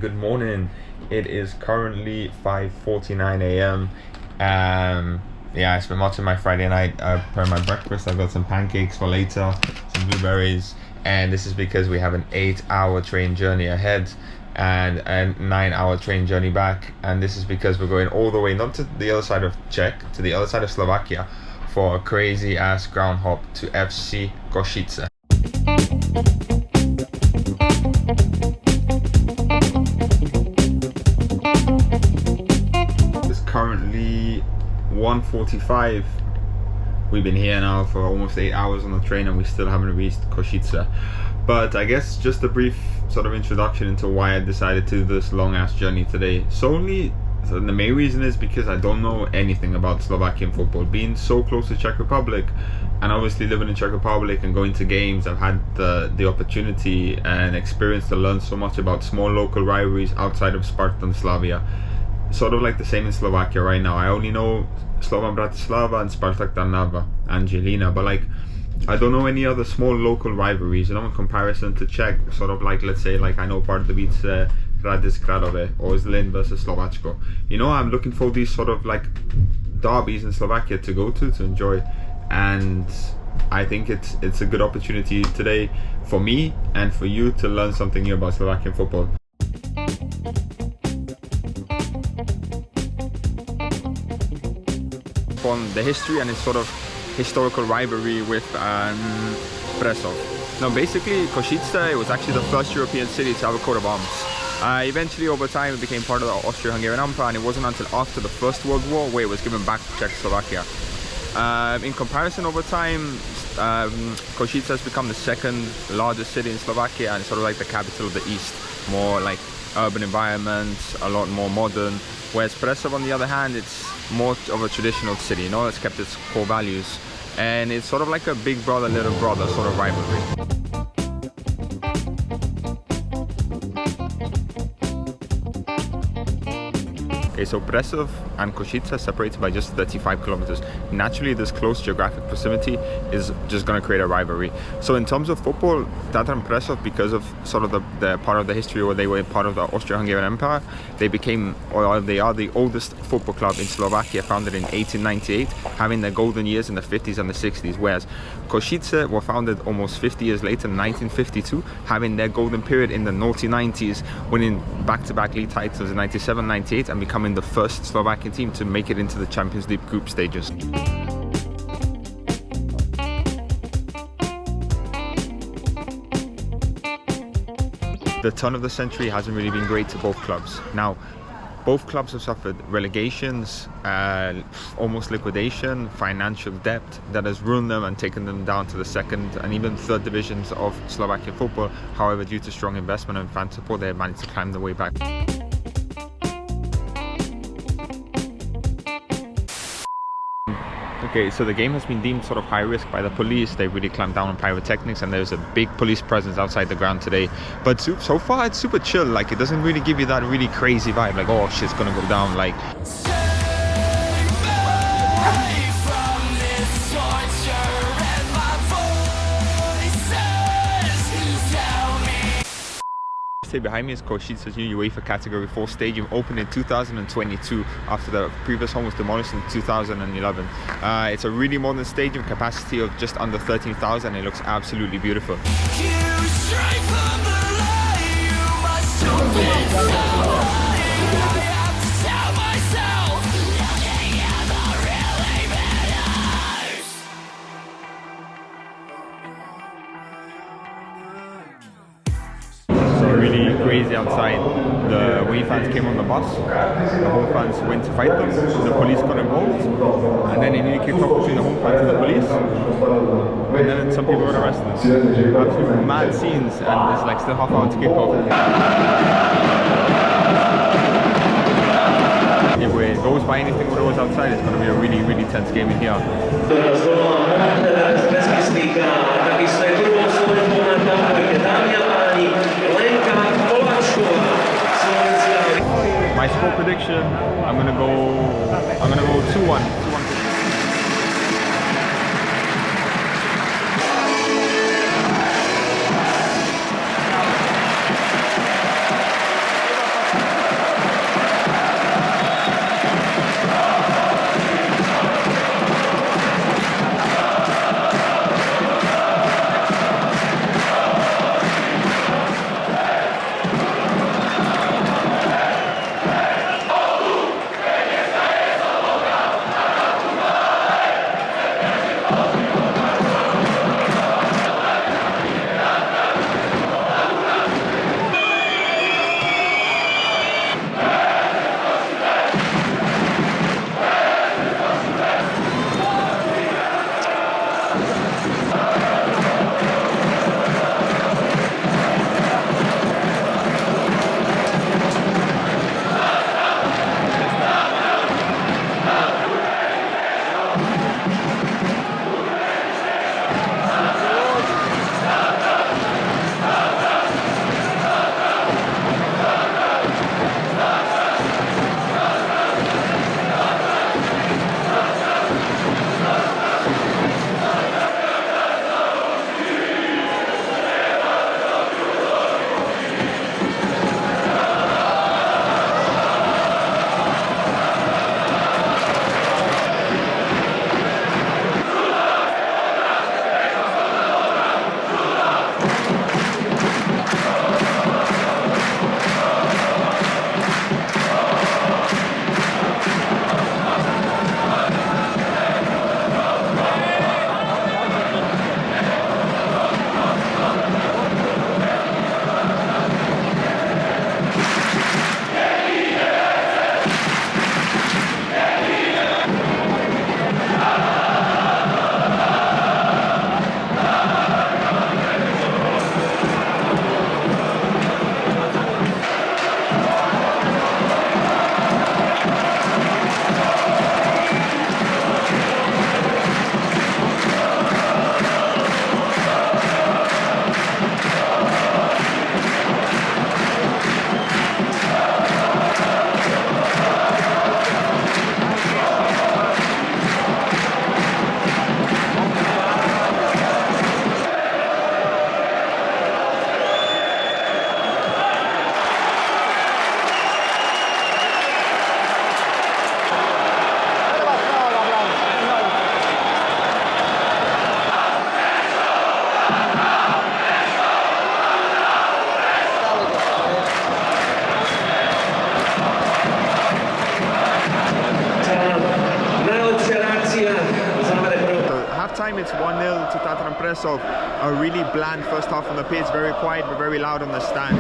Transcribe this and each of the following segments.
Good morning. It is currently 5:49 a.m. Yeah, I spent much of my Friday night preparing my breakfast. I've got some pancakes for later, some blueberries, and this is because we have an 8-hour train journey ahead and a 9-hour train journey back. And this is because we're going all the way, not to the other side of Czech, to the other side of Slovakia for a crazy ass ground hop to FC Košice. Currently 1:45. We've been here now for almost 8 hours on the train and we still haven't reached Kosice. But I guess just a brief sort of introduction into why I decided to do this long ass journey today. So the main reason is because I don't know anything about Slovakian football. Being so close to Czech Republic and obviously living in Czech Republic and going to games, I've had the opportunity and experience to learn so much about small local rivalries outside of Sparta and Slavia. Sort of like the same in Slovakia right now. I only know Slovan Bratislava and Spartak Trnava, Angelina, but like I don't know any other small local rivalries, in comparison to Czech. Sort of like, let's say, like I know Pardubice, Hradec Králové, or Zlín versus Slovácko. I'm looking for these sort of like derbies in Slovakia to go to enjoy, and I think it's a good opportunity today for me and for you to learn something new about Slovakian football. On the history and its sort of historical rivalry with Presov. Now basically Kosice, it was actually the first European city to have a coat of arms. Eventually over time it became part of the Austro-Hungarian Empire, and it wasn't until after the First World War where it was given back to Czechoslovakia. In comparison over time, Kosice has become the second largest city in Slovakia and sort of like the capital of the East. More like urban environment, a lot more modern. Whereas Presov, on the other hand, it's more of a traditional city, it's kept its core values. And it's sort of like a big brother, little brother sort of rivalry. Okay, so Presov and Kosice are separated by just 35 kilometers. Naturally, this close geographic proximity is just going to create a rivalry. So in terms of football, Tatran Prešov, because of sort of the part of the history where they were part of the Austro-Hungarian Empire, they are the oldest football club in Slovakia, founded in 1898, having their golden years in the 50s and the 60s, whereas Kosice were founded almost 50 years later in 1952, having their golden period in the naughty 90s, winning back-to-back league titles in 97, 98, and becoming the first Slovakian team to make it into the Champions League group stages. The turn of the century hasn't really been great to both clubs. Now, both clubs have suffered relegations, almost liquidation, financial debt that has ruined them and taken them down to the second and even third divisions of Slovakian football. However, due to strong investment and fan support, they have managed to climb their way back. Okay, so the game has been deemed sort of high risk by the police. They really clamped down on pyrotechnics and there's a big police presence outside the ground today. But so far it's super chill, like it doesn't really give you that really crazy vibe, like oh shit's gonna go down, like. Behind me is Kosice's new UEFA Category 4 stadium, opened in 2022 after the previous home was demolished in 2011. It's a really modern stadium, capacity of just under 13,000. It looks absolutely beautiful. Really crazy outside. The away fans came on the bus, the home fans went to fight them, the police got involved, and then it nearly kicked off between the home fans and the police, and then some people got arrested. Absolutely mad scenes, and there's like still half hour to kick off. If it goes by anything what it was outside, it's going to be a really, really tense game in here. My score prediction, I'm gonna go 2-1. time, it's 1-0 to Tatran Presov. A really bland first half on the pitch, very quiet but very loud on the stand.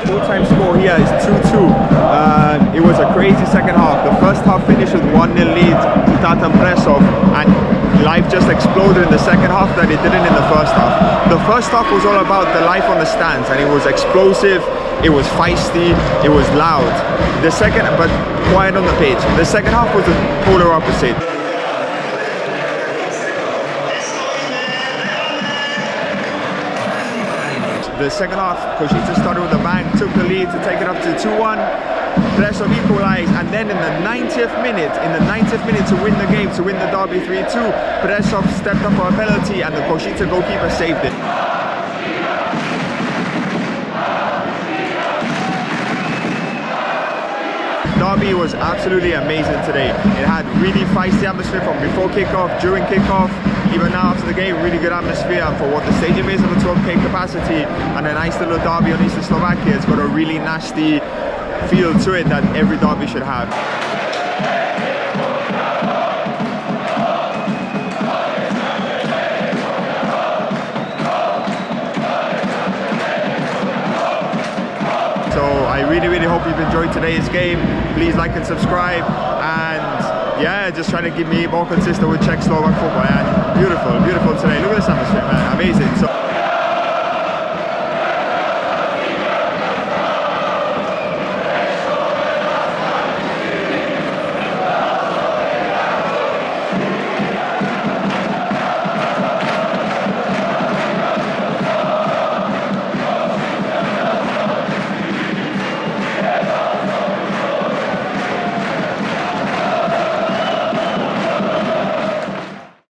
Full-time score here is 2-2. It was a crazy second half. The first half finished with 1-0 lead to Tatran Prešov, and life just exploded in the second half that it didn't in the first half. The first half was all about the life on the stands, and it was explosive, it was feisty, it was loud. The second, but quiet on the pitch. The second half was the polar opposite. The second half, Kosice started with a bang, took the lead to take it up to 2-1. Presov equalized, and then in the 90th minute, to win the game, to win the derby 3-2, Presov stepped up for a penalty, and the Kosice goalkeeper saved it. Derby was absolutely amazing today. It had really feisty atmosphere from before kickoff, during kickoff, even now after the game, really good atmosphere. And for what the stadium is of a 12k capacity and a nice little derby on East Slovakia, it's got a really nasty feel to it that every derby should have. So I really hope you've enjoyed today's game. Please like and subscribe, and yeah, just trying to give me more consistent with Czech Slovak football. And beautiful today. Look at this atmosphere, man, amazing. So